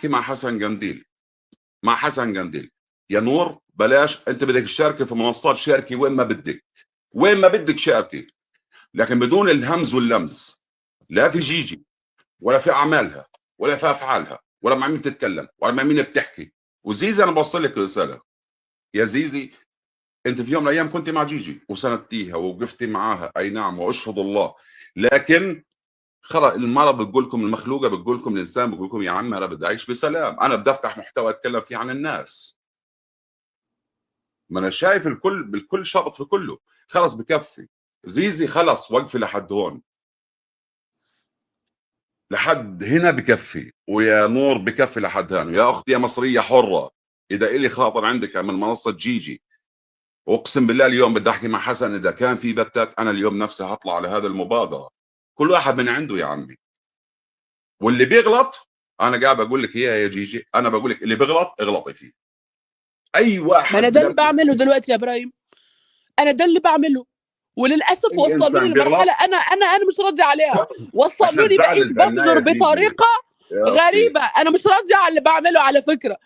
مع حسن قنديل، مع حسن قنديل. يا نور بلاش، انت بدك تشاركي في منصات، شاركي وين ما بدك، وين ما بدك شاركي، لكن بدون الهمز واللمز. لا في جيجي ولا في اعمالها ولا في افعالها ولا مع مين تتكلم ولا مع مين بتحكي. وزيزي انا بوصل لك رساله، يا زيزي انت في يوم من الايام كنت مع جيجي وسندتيها ووقفتي معاها، اي نعم واشهد الله، لكن خلق المرأة بتقول لكم، المخلوقة بتقول لكم، الإنسان بيقول لكم يا عم أنا بدي أعيش بسلام، أنا بدي أفتح محتوى أتكلم فيه عن الناس. ما أنا شايف الكل بالكل شرط في كله. خلص بكفي. زيزي خلص وقفي لحد هون، لحد هنا بكفي. ويا نور بكفي لحد هنا. يا أختي يا مصرية حرة، إذا إلي خاطر عندك من منصة جيجي، أقسم بالله اليوم بدي أحكي مع حسن، إذا كان في بتات أنا اليوم نفسي هطلع على هذا المبادرة. كل واحد من عنده يا عمي، واللي بيغلط انا قاعد بقول لك اياها يا جيجي، انا بقول لك اللي بيغلط اغلطي فيه. اي ما انا واحد ده اللي بلمس بعمله دلوقتي يا ابراهيم، انا ده اللي بعمله. وللاسف اي وصلوني انسان بيغلط. لمرحله انا مش راضيه عليها. احنا وصلوني بزعل بقيت بفجر البنايه جيجي بطريقه يا اختي. غريبه. انا مش راضيه على اللي بعمله على فكره.